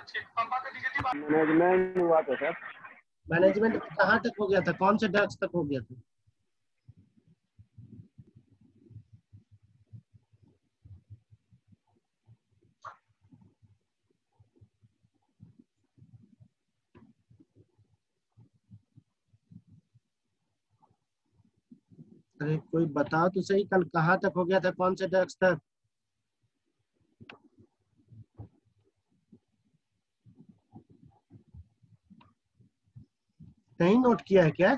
Management हुआ था sir. Management कहाँ तक हो गया था, कौन से ड्रग्स तक हो गया था? अरे कोई बताओ तो सही, कल कहाँ तक हो गया था, कौन से ड्रग्स तक? कहीं नोट किया है क्या?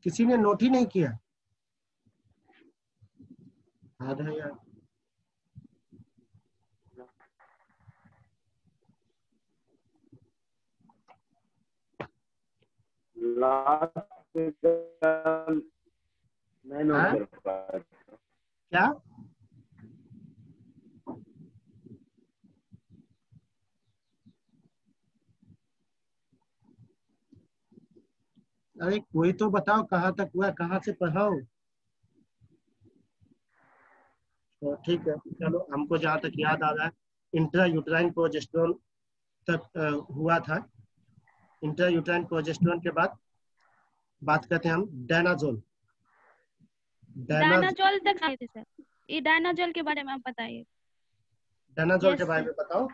किसी ने नोट ही नहीं किया? आधा यार। लास्ट मैं नोट कर पाया। क्या? अरे कोई तो बताओ कहाँ तक हुआ, कहाँ से पढ़ाओ। तो ठीक है, चलो हमको जहाँ तक याद आ रहा है इंट्रा यूट्राइन प्रोजेस्टेरोन तक हुआ था। इंट्रा यूट्राइन प्रोजेस्टेरोन के बाद बात करते हैं हम डायनाजोल। डायनाजोल तक आए थे सर, ये डायनाजोल के बारे में आप बताइए। डायनाजोल Yes, के बारे में बताओ।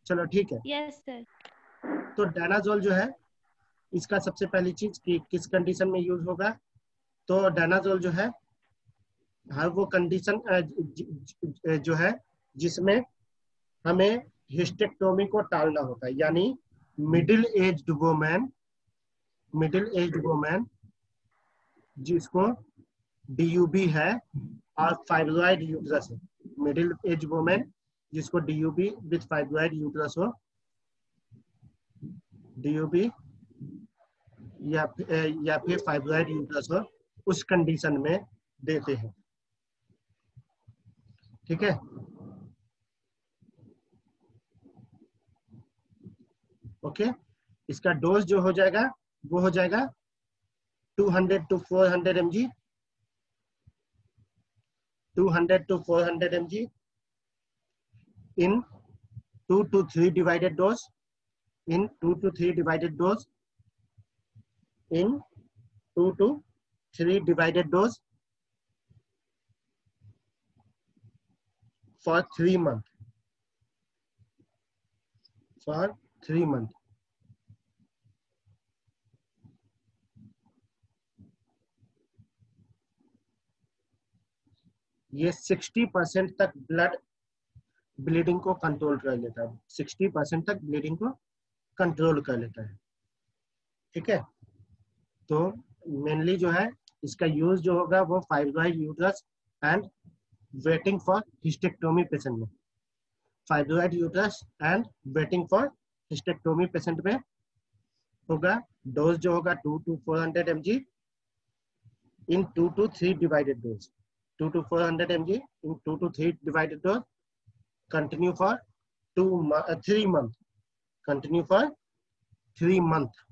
चलो ठीक है। Yes sir. तो डायनाजोल जो है, इसका सबसे पहली चीज कि किस कंडीशन में यूज होगा। तो डायनाजोल जो है हर वो कंडीशन जो है जिसमें हमें हिस्टेक्टोमी को टालना होता है, यानी मिडिल एज्ड वुमेन जिसको डीयूबी है और फाइब्रॉइड यूट्रस है। मिडिल एज वुमेन जिसको डीयूबी विद फाइब्रॉइड यूट्रस हो, डीयूबी या फिर फाइब्रॉइड यूट्रस हो, उस कंडीशन में देते हैं। ठीक है। ओके। इसका डोज जो हो जाएगा वो हो जाएगा 200 to 400 mg, 200 to 400 mg in 2 to 3 divided dose, in 2 to 3 divided dose, in 2 to 3 divided dose for 3 months. For 3 months. ये 60% तक ब्लीडिंग को कंट्रोल कर लेता है, 60% तक ब्लीडिंग को कंट्रोल कर लेता है। ठीक है। तो मेनली जो है इसका यूज जो होगा वो fibroid uterus and waiting for hysterectomy patient में, fibroid uterus and waiting for hysterectomy patient में होगा। डोज जो होगा 2 to 400 mg in 2 to 3 divided dose, 2 to 400 mg in 2 to 3 divided dose, continue for 3 months, continue for 3 months.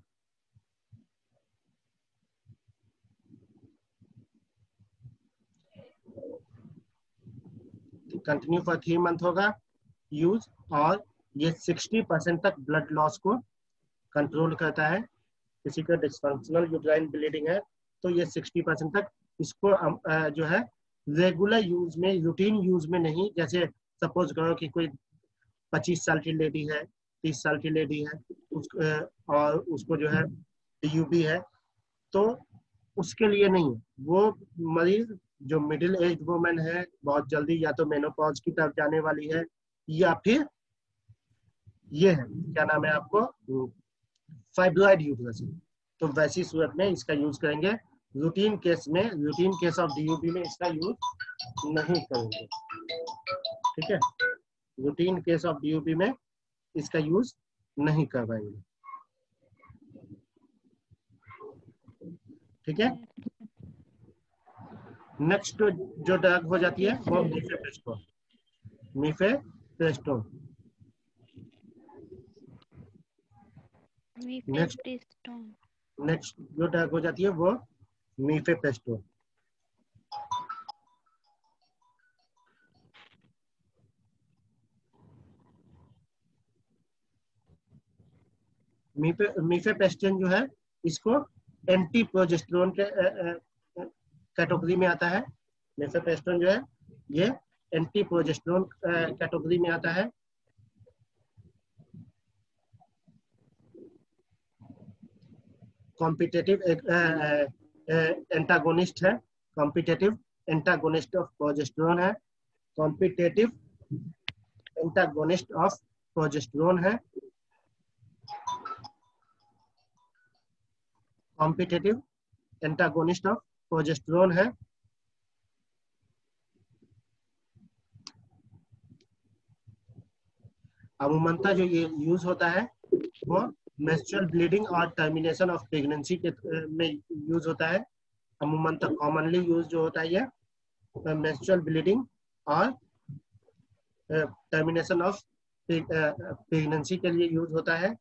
Continue for 3 month होगा use, और ये 60% तक blood loss को control करता है। किसी का डिस्फंक्शनल यूट्राइन ब्लीडिंग है तो ये 60% तक इसको जो है रेगुलर यूज में, रूटीन यूज में नहीं। जैसे सपोज करो कि कोई 25 साल की लेडी है, 30 साल की लेडी है, और उसको जो है डीयूबी है, तो उसके लिए नहीं है। वो मरीज जो मिडिल एज वुमेन है, बहुत जल्दी या तो मेनोपॉज की तरफ जाने वाली है, या फिर ये है क्या नाम है आपको फाइब्रॉइड यूट्रस, तो वैसी सूरत में इसका यूज करेंगे। रूटीन केस में, रूटीन केस ऑफ डीयूबी में इसका यूज नहीं करेंगे। ठीक है। रूटीन केस ऑफ डीयूबी में इसका यूज नहीं करवाएंगे। ठीक है। नेक्स्ट जो ड्रग हो जाती है वो मीफेप्रेस्टोन। मीफेप्रेस्टोन मीफेप्रिस्टोन। नेक्स्ट जो ड्रग हो जाती है वो मीफेप्रेस्टोन। मीफेप्रेस्टोन जो है इसको एंटी प्रोजेस्टेरोन के कैटेगरी में आता है। मीफेप्रेस्टोन जो है ये एंटी प्रोजेस्टेरोन कैटेगरी में आता है। कॉम्पिटेटिव एंटागोनिस्ट है, कॉम्पिटेटिव एंटागोनिस्ट ऑफ प्रोजेस्टेरोन है, कॉम्पिटेटिव एंटागोनिस्ट ऑफ प्रोजेस्टेरोन है, कॉम्पिटेटिव एंटागोनिस्ट ऑफ प्रोजेस्टेरोन है। अमूमनतः जो ये यूज होता है वो मेंस्ट्रुअल ब्लीडिंग और टर्मिनेशन ऑफ प्रेगनेंसी के में यूज होता है। अमूमनतः कॉमनली यूज जो होता है ये मेंस्ट्रुअल ब्लीडिंग और टर्मिनेशन ऑफ प्रेगनेंसी के लिए यूज होता है।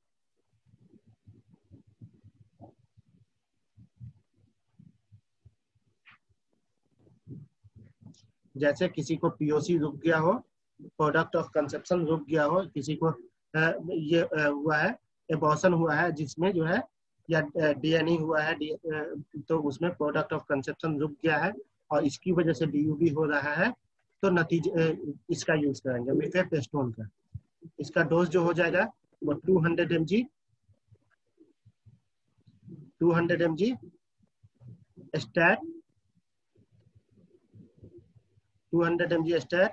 जैसे किसी को पीओसी रुक गया हो, प्रोडक्ट ऑफ कंसेप्शन रुक गया हो, किसी को ये हुआ है, एबॉर्शन हुआ है जिसमें जो है या डीएनई हुआ है, तो उसमें प्रोडक्ट ऑफ कंसेप्शन रुक गया है और इसकी वजह से डीयूबी हो रहा है, तो नतीजे इसका यूज करेंगे मीफेप्रेस्टोन का। इसका डोज जो हो जाएगा वो 200 mg stat 200 mg stat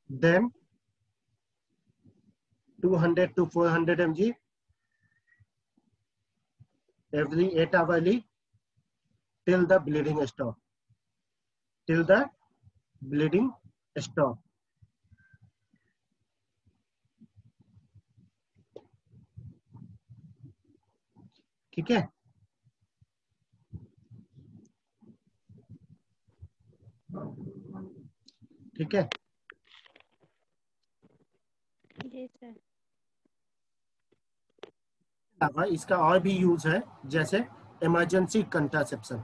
then 200 to 400 mg every 8 hourly till the bleeding stop. Till the bleeding stop. ठीक है। ठीक है। जी सर। इसका और भी यूज है, जैसे इमरजेंसी कंट्रासेप्शन।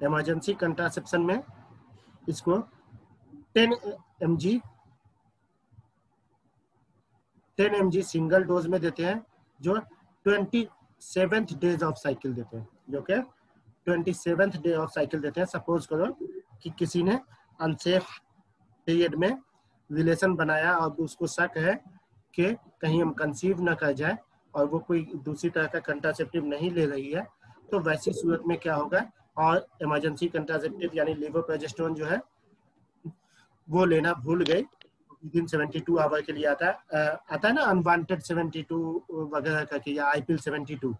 इमरजेंसी कंट्रासेप्शन में इसको 10 mg सिंगल डोज में देते हैं, जो 27th डेज ऑफ साइकिल देते हैं, जो कि 27th डे ऑफ साइकिल देते हैं। सपोज करो कि किसी ने अनसेफ पीरियड में रिलेशन बनाया और उसको शक है कि कहीं हम कंसीव न कर जाए और वो कोई दूसरी तरह का कंट्रासेप्टिव नहीं ले रही है, तो वैसी सूरत में क्या होगा, और इमरजेंसी कंट्रासेप्टिव यानी लेवोप्रोजेस्टेरोन जो है वो लेना भूल गई, विदिन 72 आवर के लिए आता है ना अनवांटेड 72 वगैरह करके, या आईपिल 72,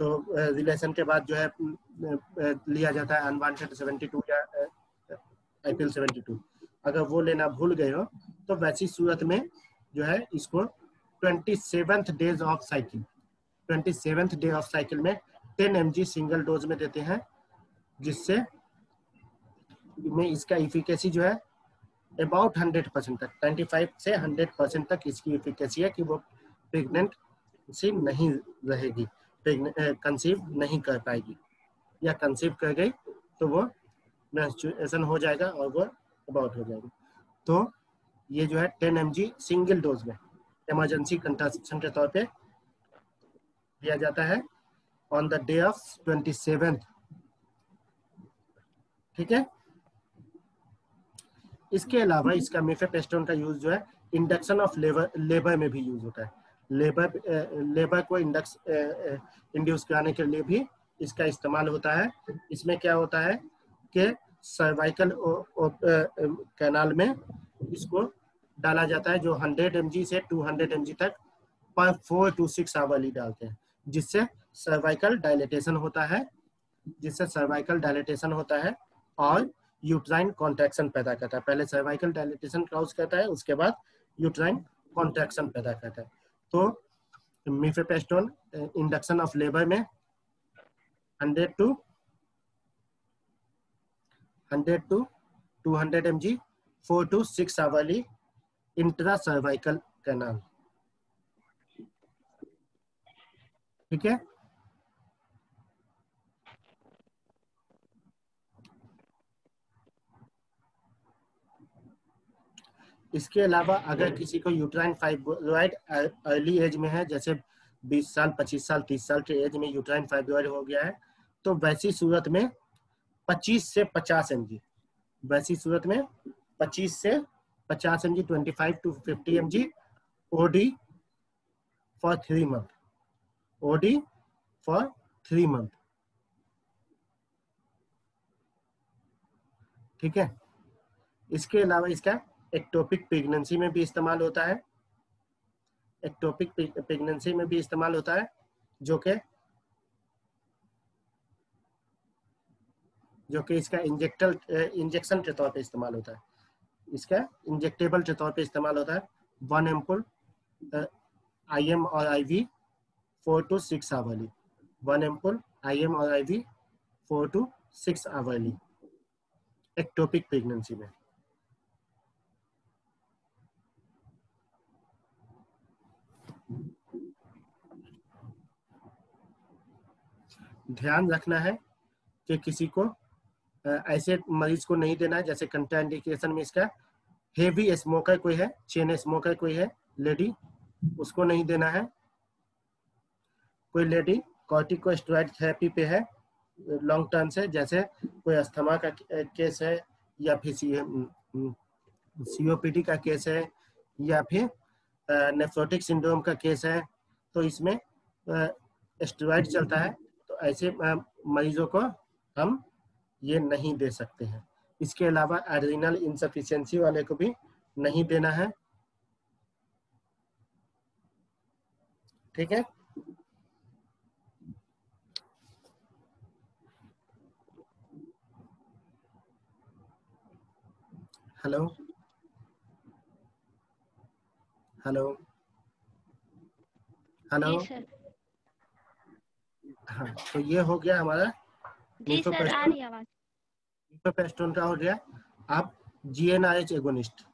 तो रिलेशन के बाद जो है लिया जाता है अनवांटेड 72 या आईपिल 72। अगर वो लेना भूल गए हो तो वैसी सूरत में जो है इसको 27th days of cycle 27th day of cycle में 10 mg सिंगल डोज में देते हैं, जिससे में इसका इफिकेसी जो है अबाउट 100% तक, 95 से 100% तक इसकी इफिकेसी है कि वो प्रेग्नेंसी नहीं रहेगी, कंसीव नहीं कर पाएगी, या कंसीव कर गई तो वो मेंस्ट्रुएशन हो जाएगा और वो अबाउट हो जाएगा। तो ये जो है 10 mg सिंगल डोज में इमरजेंसी कंट्रासेप्शन के तौर पे दिया जाता है on the day of 27th। ठीक है। इसके अलावा इसका मीफेप्रेस्टोन का यूज जो है इंडक्शन ऑफ लेबर में भी यूज होता है। लेबर को इंड्यूस कराने के लिए भी इसका इस्तेमाल होता है। इसमें क्या होता है कि सर्वाइकल कैनाल में इसको डाला जाता है, जो 100 mg से 200 mg तक पर 4 to 6 आवरली डालते हैं, जिससे सर्वाइकल डायलेटेशन होता है और यूट्राइन कॉन्ट्रैक्शन पैदा करता है। पहले सर्वाइकल डायलेटेशन काउज करता है, उसके बाद यूट्राइन कॉन्ट्रैक्शन पैदा करता है। तो मिफेप्रेस्टोन इंडक्शन ऑफ लेबर में 100 to 200 mg 4 to 6 hourly इंट्रासर्वाइकल canal. ठीक है, इसके अलावा अगर किसी को यूट्राइन फाइब्रॉइड अर्ली एज में है, जैसे 20 साल 25 साल 30 साल के एज में यूट्राइन फाइब्रॉइड हो गया है, तो वैसी सूरत में 25 से 50 mg, वैसी सूरत में 25 से 50 mg 25 to 50 mg OD for 3 month, OD for 3 month। ठीक है, इसके अलावा इसका एक्टोपिक प्रेगनेंसी में भी इस्तेमाल होता है, एक्टोपिक प्रेगनेंसी में भी इस्तेमाल होता है, जो कि इसका इंजेक्शन के तौर पे इस्तेमाल होता है, इसका इंजेक्टेबल के तौर पे इस्तेमाल होता है। 1 एम्पुल IM और IV 4 to 6 hourly, 1 ampoule IM और IV 4 to 6 hourly ectopic pregnancy में। ध्यान रखना है कि किसी को ऐसे मरीज को नहीं देना है, जैसे कंट्राइंडिकेशन में इसका हेवी स्मोकर कोई है, चेन स्मोकर कोई है लेडी, उसको नहीं देना है। कोई लेडी कॉर्टिकोस्टेरॉइड थेरेपी पे है लॉन्ग टर्म से, जैसे कोई अस्थमा का केस है, या फिर COPD का केस है, या फिर नेफ्रोटिक सिंड्रोम का केस है, तो इसमें स्टेरॉइड चलता है, तो ऐसे मरीजों को हम ये नहीं दे सकते हैं। इसके अलावा एड्रिनल इनसफिशिएंसी वाले को भी नहीं देना है। ठीक है, हेलो हेलो हेलो। जी सर। हाँ, तो ये हो गया हमारा जी सर, आ रही आवाज। मिफेप्रेस्टोन का हो गया। आप GnRH एगोनिस्ट,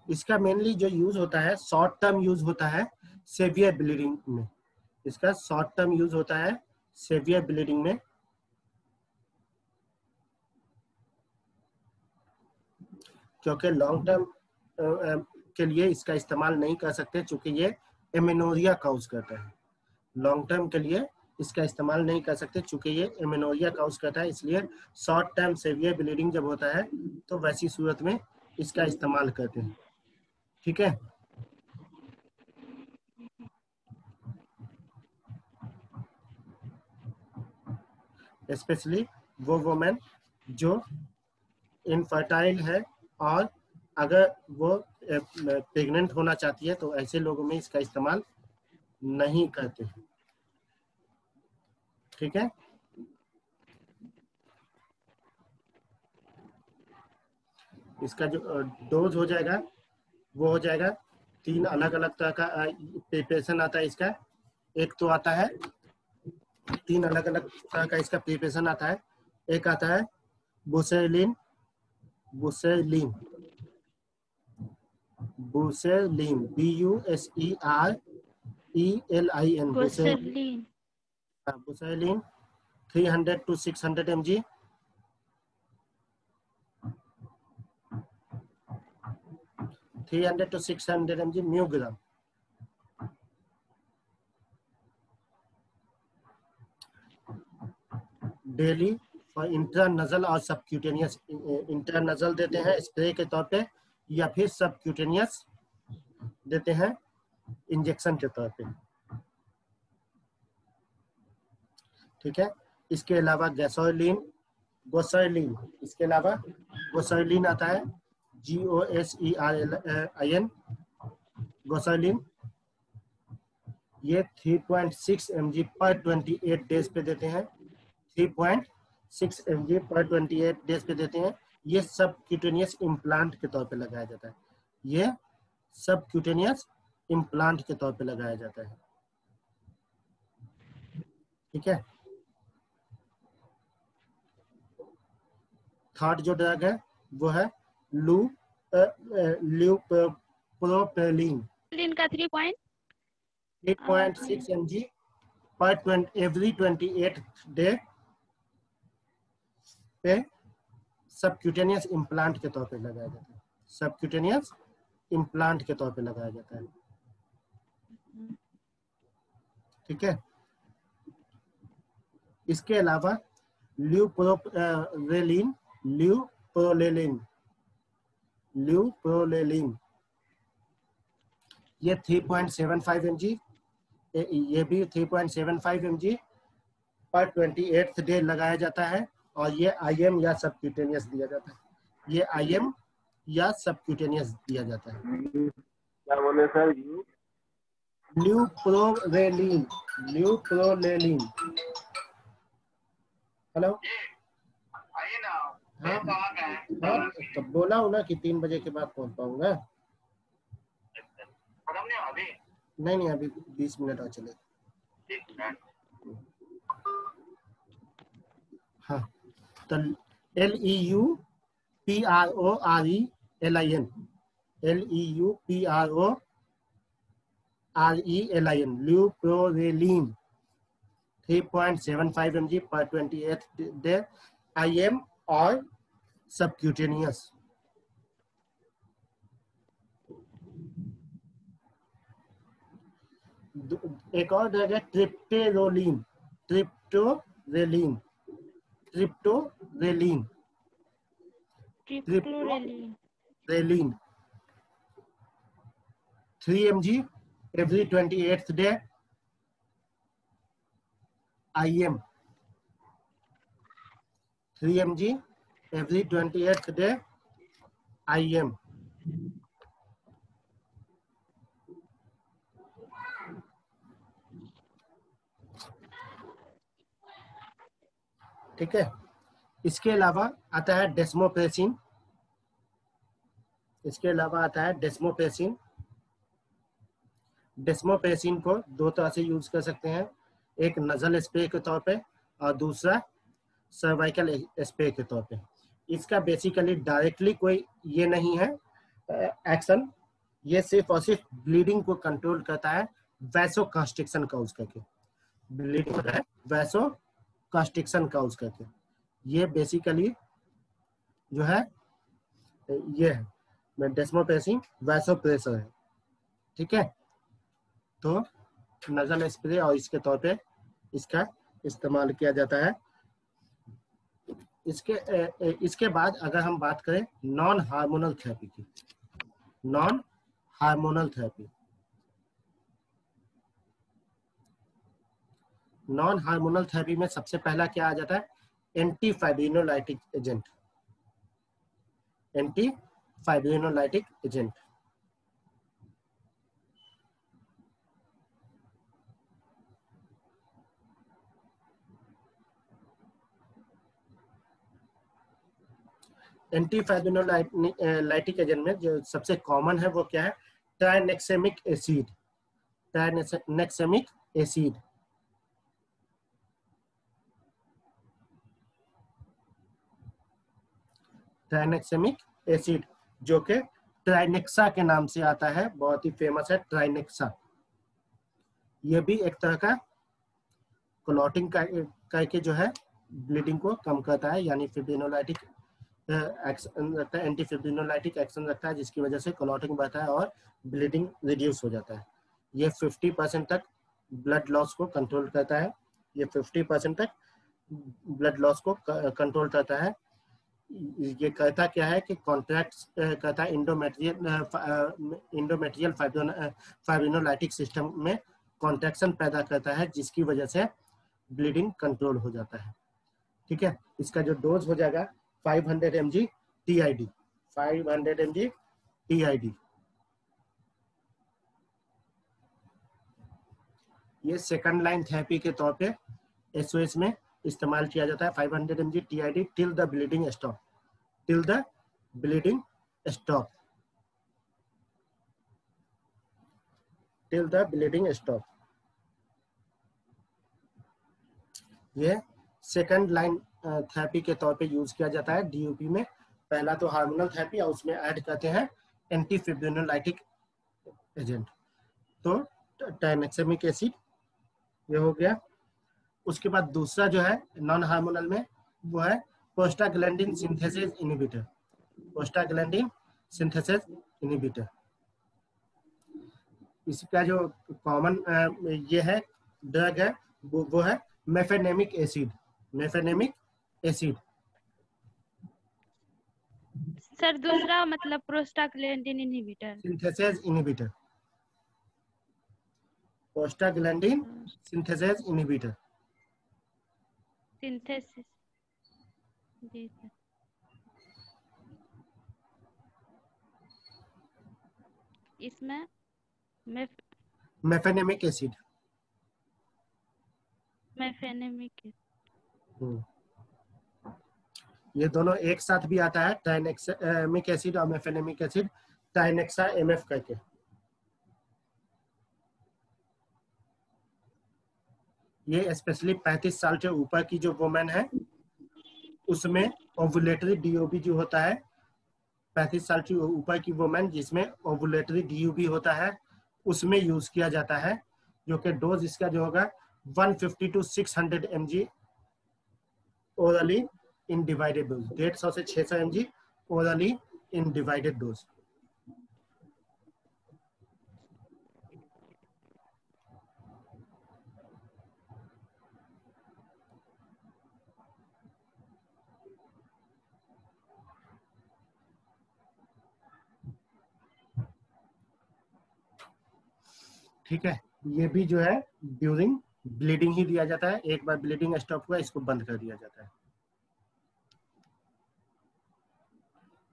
इसका मेनली जो यूज होता है शॉर्ट टर्म यूज होता है सेवियर ब्लीडिंग में, इसका शॉर्ट टर्म यूज होता है सेवियर ब्लीडिंग में। क्योंकि लॉन्ग टर्म के लिए इसका इस्तेमाल नहीं कर सकते, चूंकि ये एमेनोरिया काउज करता है। लॉन्ग टर्म के लिए इसका इस्तेमाल नहीं कर सकते, चूंकि ये एमेनोरिया काउज करता है, इसलिए शॉर्ट टर्म सेवियर ब्लीडिंग जब होता है तो वैसी सूरत में इसका इस्तेमाल करते हैं। ठीक है, स्पेशली वो वुमेन जो इनफर्टाइल है और अगर वो प्रेग्नेंट होना चाहती है, तो ऐसे लोगों में इसका इस्तेमाल नहीं करते हैं। ठीक है, इसका जो डोज हो जाएगा वो हो जाएगा 3 अलग अलग तरह का प्रिपरेशन आता है इसका। एक तो आता है 3 अलग अलग तरह का इसका प्रिपरेशन आता है। एक आता है buserelin, buserelin BUSERLIN buserelin 300 to 600 mg, 300 to 600 mg म्यूग्राम। डेली फॉर इंट्रानजल और सबक्यूटेनियस, इंट्रानजल देते हैं स्प्रे के तौर पे, या फिर सबक्यूटेनियस देते हैं इंजेक्शन के तौर पे। ठीक है, इसके अलावा गैसोलिन, गोसोलिन, इसके अलावा गोसोलिन आता है GOSERLIN, गोसोलिन ये 3.6 mg पर 28 डेज पे देते हैं, 3.6 mg पर 28 डेज पे देते हैं। ये सब क्यूटेनियस इम्प्लांट के तौर पे लगाया जाता है, ये सब क्यूटेनियस इम्प्लांट के तौर पे लगाया जाता है। ठीक है, थर्ड जो ड्रग है वो है ल्यूप्रोपेलिन, इनका 8.6 mg पर एवरी 28 डे पे सबक्यूटेनियस इम्प्लांट के तौर पे लगाया जाता है, सबक्यूटेनियस इम्प्लांट के तौर पे लगाया जाता है। ठीक है, इसके अलावा ल्यूप्रोलेलिन, ल्यूप्रोलेलिन ये 3.75 mg, ये भी 3.75 mg पर 28th डे लगाया जाता है, और ये IM या सबक्यूटेनियस दिया जाता है, ये IM या सबक्यूटेनियस दिया जाता है। क्या बोले सर? ल्यूप्रोलेलिन, ल्यूप्रोलेलिन। हेलो, हाँ हाँ, तो बोला हूँ ना कि 3 बजे के बाद पहुंच पाऊंगा। नहीं, अभी 20 मिनट और चले। हाँ, तो LEUPRORELIN, LEUPRORELIN, ल्यूप्रोलेलिन 3.75 mg पर 28 डे, IM और सबक्यूटेनियस। एक और ड्रग है ट्रिप्टोरेलिन, ट्रिप्टोरेलिन, ट्रिप्टोरेलिन, ट्रिप्टोरेलिन 3 mg every 28th day, IM 3 mg every 28th day, IM। ठीक है, इसके अलावा आता है डेस्मोप्रेसिन, इसके अलावा आता है डेस्मोप्रेसिन। डेस्मोप्रेसिन को दो तरह से यूज कर सकते हैं, एक नजल स्प्रे के तौर पे और दूसरा सर्वाइकल स्प्रे के तौर पे। इसका बेसिकली डायरेक्टली कोई ये नहीं है एक्शन, ये सिर्फ और सिर्फ ब्लीडिंग को कंट्रोल करता है, वैसो कंस्ट्रिक्शन काउज करके, ब्लीडिंग होता है वैसो कंस्ट्रिक्शन काउज करके। ये बेसिकली जो है ये है डेस्मोप्रेसिन वैसोप्रेसर है। ठीक है, तो नजल स्प्रे और इसके तौर पे इसका इस्तेमाल किया जाता है। इसके बाद अगर हम बात करें नॉन हार्मोनल थेरेपी की, non hormonal therapy, non hormonal therapy में सबसे पहला क्या आ जाता है? Anti फाइब्रिनोलाइटिक agent, anti फाइब्रिनोलाइटिक agent. Anti फाइब्रिनोलाइटिक agent में जो सबसे कॉमन है वो क्या है? ट्राइनेक्सेमिक एसिड, ट्राइनेक्सेमिक एसिड। ट्राइनेक्सेमिक एसिड जो कि ट्राइनेक्सा के नाम से आता है, बहुत ही फेमस है ट्राइनेक्सा। ये भी एक तरह का क्लॉटिंग करके जो है ब्लीडिंग को कम करता है, यानी फिब्रिनोलाइटिक एक्शन रखता है, एंटी फिब्रिनोलाइटिक एक्शन रखता है, जिसकी वजह से क्लॉटिंग बढ़ता है और ब्लीडिंग रिड्यूस हो जाता है। ये 50% तक ब्लड लॉस को कंट्रोल करता है, ये 50% तक ब्लड लॉस को कंट्रोल करता है। ये कहता क्या है कि कॉन्ट्रैक्ट कहता है इंडोमेट्रियल फाइब्रिनोलाइटिक सिस्टम में कॉन्ट्रैक्शन पैदा करता है, जिसकी वजह से ब्लीडिंग कंट्रोल हो जाता है। ठीक है, इसका जो डोज हो जाएगा 500 mg TID, 500 mg TID। ये सेकंड लाइन थेरेपी के तौर पे एसओएस में इस्तेमाल किया जाता है। 500 mg TID till the bleeding stop, till the bleeding stop, till the bleeding stop. ये सेकंड लाइन थेरेपी के तौर पे यूज किया जाता है डीयूपी में। पहला तो हार्मोनल थेरेपी और उसमें ऐड करते हैं एंटी फिब्रिनोलाइटिक एजेंट, तो टाइमेक्सेमिक एसिड ये हो गया। उसके बाद दूसरा जो है नॉन हार्मोनल में वो है prostaglandin synthesis inhibitor, prostaglandin synthesis inhibitor. इसका जो कॉमन ये है ड्रग है वो है mefenamic acid, mefenamic acid. Sir दूसरा मतलब prostaglandin inhibitor, synthesis inhibitor, prostaglandin synthesis inhibitor. Synthesis. जी सर। इसमें मेफेनेमिक एसिड। मेफेनेमिक। ये दोनों एक साथ भी आता है, टाइनेक्सेमिक एसिड और मेफेनेमिक एसिड, टाइनेक्सा MF करके। ये स्पेशली 35 साल के ऊपर की जो वुमेन है उसमें ओवुलेटरी डीओबी जो होता है, 35 साल की ऊपर की वुमेन जिसमें ओवुलेटरी डीओबी होता है उसमें यूज किया जाता है, जो कि डोज इसका जो होगा 150 to 600 mg orally in divided dose, 150 से 600 mg ओरली इन डिवाइडेड डोज। ठीक है, ये भी जो है ड्यूरिंग ब्लीडिंग ही दिया जाता है, एक बार ब्लीडिंग स्टॉप हुआ इसको बंद कर दिया जाता है।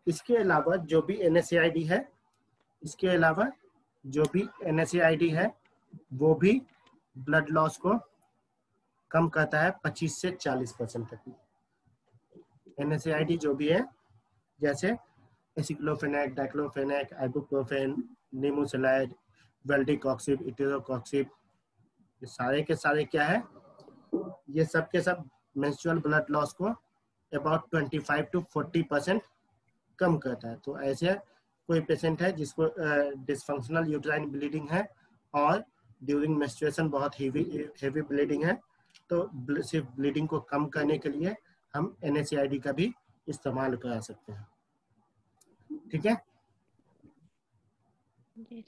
इसके अलावा जो भी NSAID है, इसके अलावा जो भी NSAID है वो भी ब्लड लॉस को कम करता है 25 से 40% तक। NSAID जो भी है जैसे एसिक्लोफेनेक, डाइक्लोफेनेक, आइबुप्रोफेन, निमोसेलाइड, वेल्डिकॉक्सिब, इटेरोकॉक्सिब, ये सारे के सारे क्या है, ये सब के सब मेंस्ट्रुअल ब्लड लॉस को अबाउट 25 to 40% कम करता है। तो ऐसे कोई पेशेंट है जिसको डिसफंक्शनल यूट्राइन ब्लीडिंग है और ड्यूरिंग मेंस्ट्रुएशन बहुत हेवी ब्लीडिंग है, तो सिर्फ ब्लीडिंग को कम करने के लिए हम NSAID का भी इस्तेमाल करा सकते हैं। ठीक है, जी।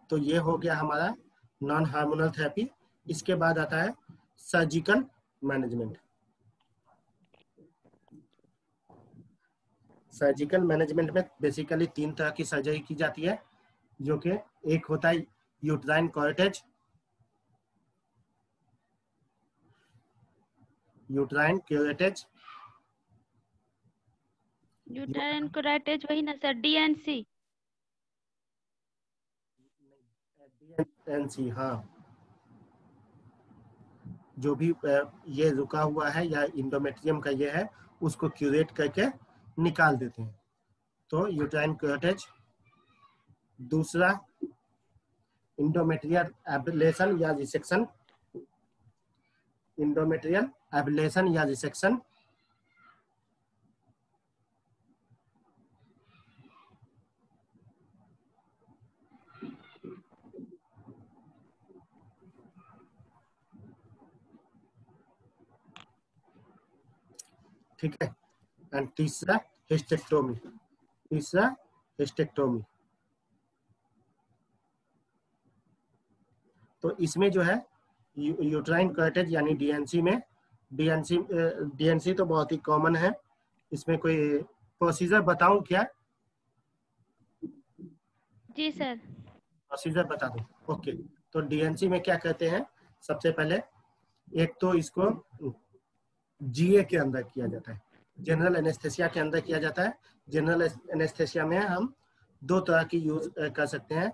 तो ये हो गया हमारा नॉन हार्मोनल थेरेपी। इसके बाद आता है सर्जिकल मैनेजमेंट। सर्जिकल मैनेजमेंट में बेसिकली 3 तरह की सर्जरी की जाती है, जो कि एक होता है uterine curettage, uterine curettage, uterine curettage वही ना सर, DNC। DNC, हाँ, जो भी ये रुका हुआ है या इंडोमेट्रियम का ये है उसको क्यूरेट करके निकाल देते हैं, तो यूट्राइन क्यूरेटेज। दूसरा इंडोमेट्रियल एब्लेशन या रिसेक्शन, इंडोमेट्रियल एब्लेशन या रिसेक्शन। ठीक है, एंड तीसरा हिस्टेक्टोमी, तीसरा हिस्टेक्टोमी। तो इसमें जो है यूट्राइन कर्टेज यानी DNC में, DNC तो बहुत ही कॉमन है, इसमें कोई प्रोसीजर बताऊं क्या? जी सर। प्रोसीजर बता दूं, ओके। तो DNC में क्या कहते हैं, सबसे पहले एक तो इसको GA के अंदर किया जाता है, जनरल एनेस्थेसिया के अंदर किया जाता है। जनरल एनेस्थेसिया में हम दो तरह की यूज कर सकते हैं,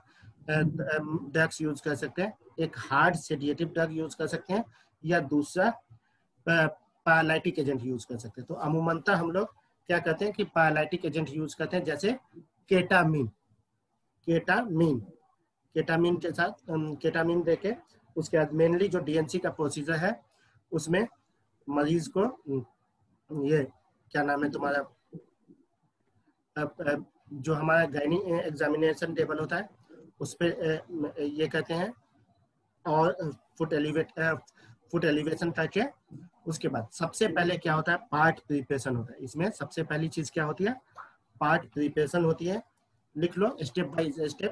ड्रग्स यूज कर सकते हैं। एक हार्ड सेडिएटिव ड्रग यूज कर सकते हैं या दूसरा पैरालिटिक एजेंट यूज कर सकते हैं। तो अमूमनतः हम लोग क्या करते हैं कि पैरालिटिक एजेंट यूज करते हैं, जैसे केटामीन। केटामीन केटामीन के साथ केटामीन देके उसके बाद मेनली जो डीएनसी का प्रोसीजर है उसमें मरीज को ये क्या नाम है तुम्हारा, जो हमारा गायनी एग्जामिनेशन टेबल होता है उस पे ये कहते हैं, और फुट एलिवेशन करके उसके बाद सबसे पहले क्या होता है, पार्ट प्रिपरेशन होता है। इसमें सबसे पहली चीज क्या होती है, पार्ट प्रिपरेशन होती है। लिख लो step by step.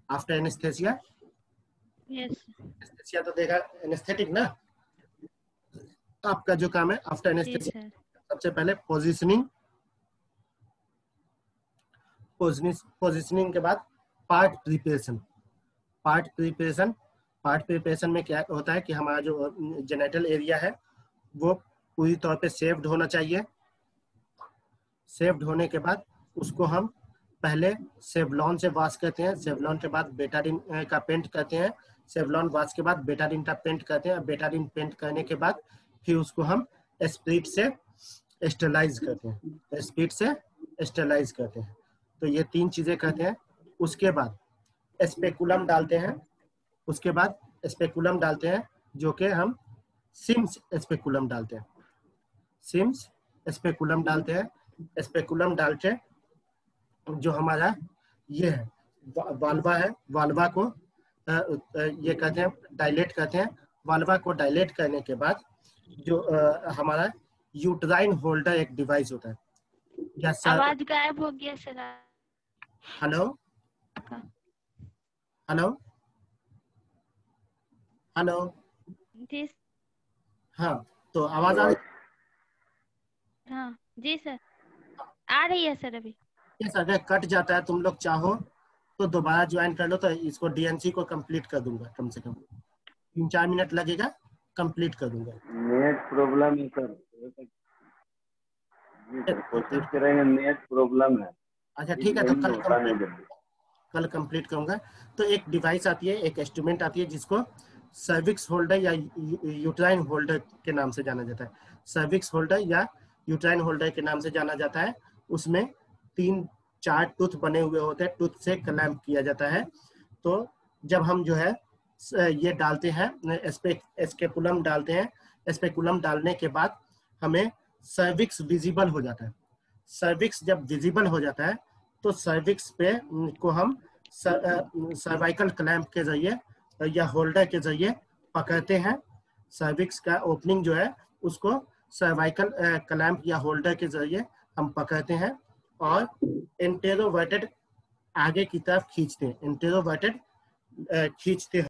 After anaesthesia, yes anaesthesia तो देखा एनेस्थेटिक ना, आपका जो काम है आफ्टर जी एनेस्थेसिया सर। सबसे पहले पोजीशनिंग के बाद पार्ट प्रिपरेशन। पार्ट प्रिपरेशन में क्या होता है कि हमारा जो जेनिटल एरिया है वो पूरी तौर पे सेव्ड होना चाहिए। सेव्ड होने के बाद उसको हम पहले सेवलॉन से वॉश करते हैं, सेवलॉन के बाद बेटाडीन का पेंट करते हैं, सेवलॉन वॉश के बाद बेटाडीन का पेंट करते हैं, बेटाडीन पेंट करने के बाद फिर उसको हम स्पिरिट से स्टेरलाइज करते हैं, स्पिरिट से स्टेरलाइज करते हैं। तो ये तीन चीजें करते हैं। उसके बाद स्पेकुलम डालते हैं, उसके बाद स्पेकुलम डालते हैं जो कि हम सिम्स स्पेकुलम डालते हैं, सिम्स स्पेकुलम डालते हैं। स्पेकुलम डाल के जो हमारा ये है वाल्वा है, वाल्वा को ये कहते हैं डायलेट करते हैं। वाल्वा को डायलेट करने के बाद जो हमारा यूट्राइन होल्डर एक डिवाइस होता है, या आवाज गायब हो गया सर। हेलो हेलो हेलो, जी हाँ तो आवाज आ रही हाँ जी सर, आ रही है सर अभी। है? अगर कट जाता है तुम लोग चाहो तो दोबारा ज्वाइन कर लो, तो इसको डीएनसी को कंप्लीट कर दूंगा, कम से कम 3-4 मिनट लगेगा, कंप्लीट कर दूंगा। नेट प्रॉब्लम है सर। जी सर, कोशिश करेंगे, नेट प्रॉब्लम है। अच्छा ठीक है, तो नहीं होता नहीं जल्दी। कल कंप्लीट करूंगा। तो एक डिवाइस आती है, एक इंस्ट्रूमेंट आती है जिसको सर्विक्स होल्डर या यूट्राइन होल्डर के नाम से जाना जाता है। सर्विक्स होल्डर या यूट्राइन होल्डर के नाम से जाना जाता है। उसमें 3-4 टूथ बने हुए होते हैं, टूथ से क्लैंप किया जाता है। तो जब हम जो है ये डालते हैं, स्पेकुलम डालते हैं, स्पेकुलम डालने के बाद हमें सर्विक्स विजिबल हो जाता है। सर्विक्स जब विजिबल हो जाता है तो सर्विक्स पे को हम सर्वाइकल क्लैंप के जरिए या होल्डर के जरिए पकड़ते हैं। सर्विक्स का ओपनिंग जो है उसको सर्वाइकल क्लैंप या होल्डर के जरिए हम पकड़ते हैं और इंटेरोवर्टेड आगे की तरफ खींचते हैं, इंटेरोवर्टेड खींचते हैं।